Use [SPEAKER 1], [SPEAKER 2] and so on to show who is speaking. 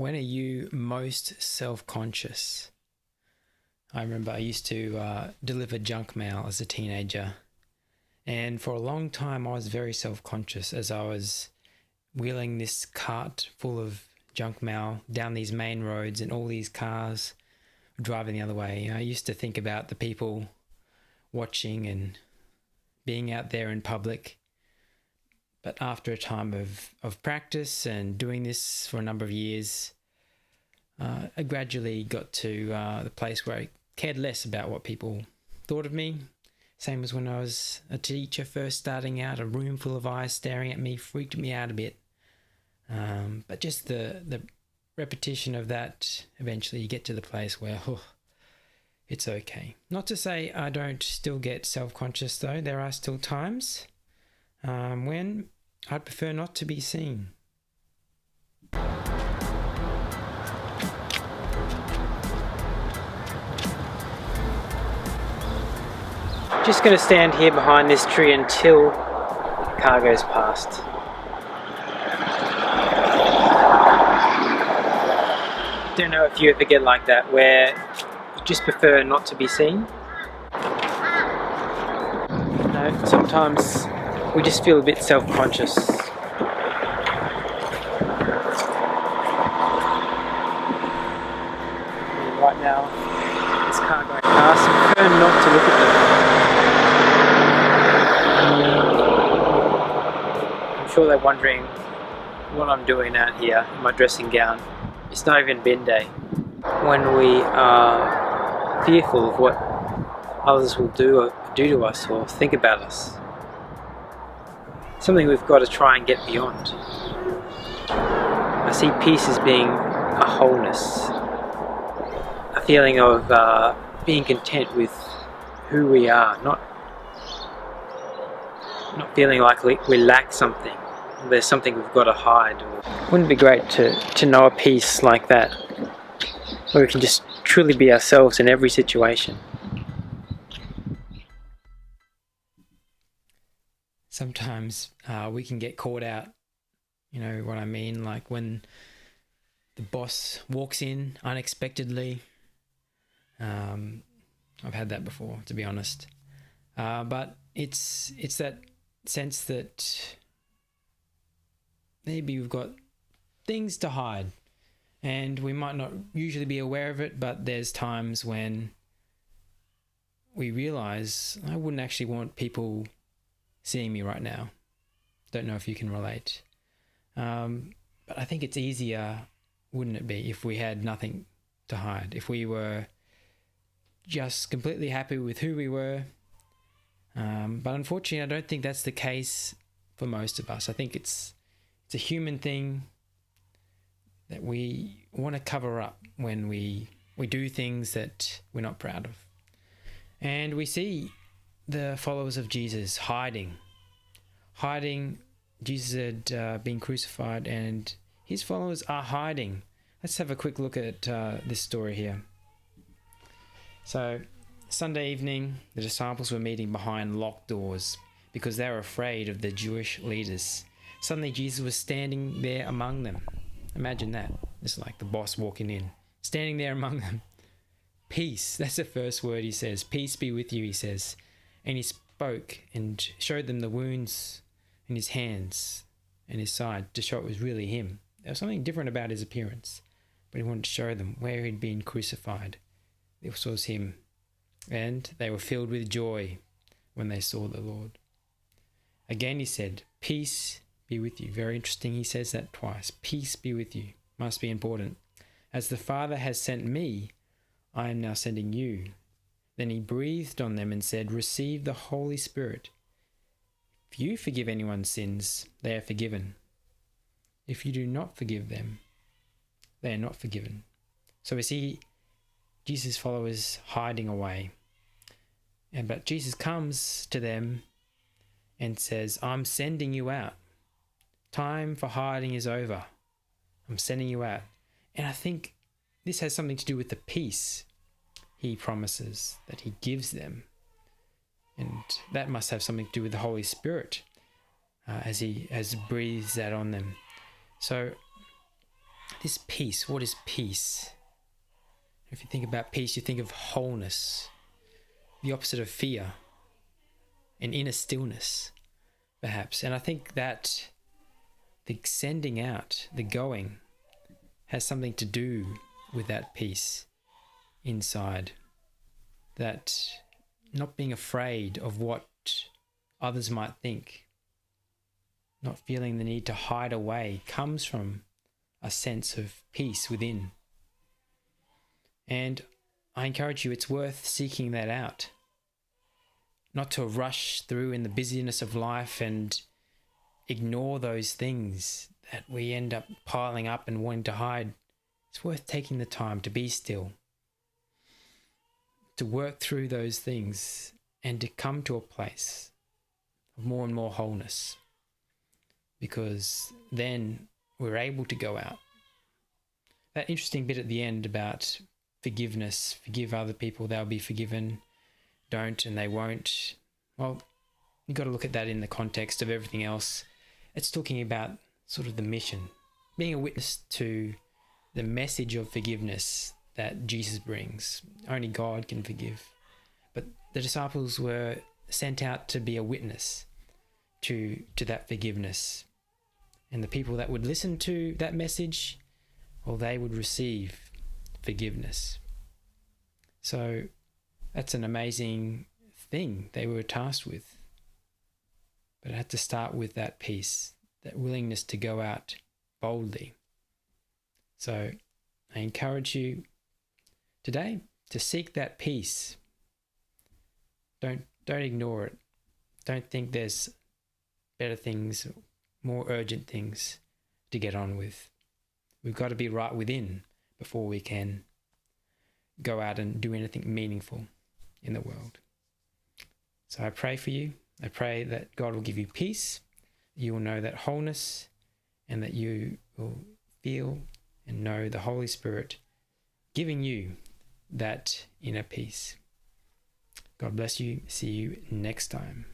[SPEAKER 1] When are you most self-conscious? I remember I used to deliver junk mail as a teenager. And for a long time, I was very self-conscious as I was wheeling this cart full of junk mail down these main roads and all these cars driving the other way. I used to think about the people watching and being out there in public. But after a time of practice and doing this for a number of years, I gradually got to the place where I cared less about what people thought of me. Same as when I was a teacher first starting out, a room full of eyes staring at me freaked me out a bit. But just the repetition of that, eventually you get to the place where it's okay. Not to say I don't still get self-conscious though. There are still times when I'd prefer not to be seen. Just going to stand here behind this tree until the car goes past. Don't know if you ever get like that where you just prefer not to be seen. No, sometimes we just feel a bit self-conscious. Right now, this car going past, I prefer not to look at them. I'm sure they're wondering what I'm doing out here in my dressing gown. It's not even bin day. When we are fearful of what others will do to us or think about us, something we've got to try and get beyond. I see peace as being a wholeness, a feeling of being content with who we are, not feeling like we lack something. There's something we've got to hide. Wouldn't it be great to know a peace like that, where we can just truly be ourselves in every situation? Sometimes we can get caught out, you know what I mean, like when the boss walks in unexpectedly. I've had that before, to be honest. But it's that sense that maybe we've got things to hide and we might not usually be aware of it, but there's times when we realize I wouldn't actually want people seeing me right now. Don't know if you can relate. But I think it's easier, wouldn't it be, if we had nothing to hide, if we were just completely happy with who we were. But unfortunately, I don't think that's the case for most of us. I think it's a human thing that we want to cover up when we do things that we're not proud of. And we see the followers of Jesus hiding. Jesus had been crucified and his followers are hiding. Let's have a quick look at this story here. So, Sunday evening, the disciples were meeting behind locked doors because they were afraid of the Jewish leaders. Suddenly Jesus was standing there among them. Imagine that. It's like the boss walking in, standing there among them. Peace, that's the first word he says. Peace be with you, he says. And he spoke and showed them the wounds in his hands and his side to show it was really him. There was something different about his appearance, but he wanted to show them where he'd been crucified. This was him. And they were filled with joy when they saw the Lord. Again he said, peace be with you. Very interesting, he says that twice. Peace be with you. Must be important. As the Father has sent me, I am now sending you. Then he breathed on them and said, receive the Holy Spirit. If you forgive anyone's sins, they are forgiven. If you do not forgive them, they are not forgiven. So we see Jesus' followers hiding away. But Jesus comes to them and says, I'm sending you out. Time for hiding is over. I'm sending you out. And I think this has something to do with the peace he promises that he gives them. And that must have something to do with the Holy Spirit as he breathes that on them. So This peace, what is peace? If you think about peace, you think of wholeness, the opposite of fear, an inner stillness, perhaps. And I think that the sending out, the going, has something to do with that peace inside. That not being afraid of what others might think, not feeling the need to hide away, comes from a sense of peace within. And I encourage you, it's worth seeking that out. Not to rush through in the busyness of life and ignore those things that we end up piling up and wanting to hide. It's worth taking the time to be still, to work through those things and to come to a place of more and more wholeness, because then we're able to go out. That interesting bit at the end about forgiveness, forgive other people, they'll be forgiven, don't and they won't. Well, you've got to look at that in the context of everything else. It's talking about sort of the mission, being a witness to the message of forgiveness that Jesus brings. Only God can forgive. But the disciples were sent out to be a witness to that forgiveness. And the people that would listen to that message, well, they would receive forgiveness. So that's an amazing thing they were tasked with. But it had to start with that peace, that willingness to go out boldly. So I encourage you today to seek that peace. Don't ignore it. Don't think there's better things, more urgent things to get on with. We've got to be right within before we can go out and do anything meaningful in the world. So I pray for you. I pray that God will give you peace. You will know that wholeness, and that you will feel and know the Holy Spirit giving you that inner peace. God bless you. See you next time.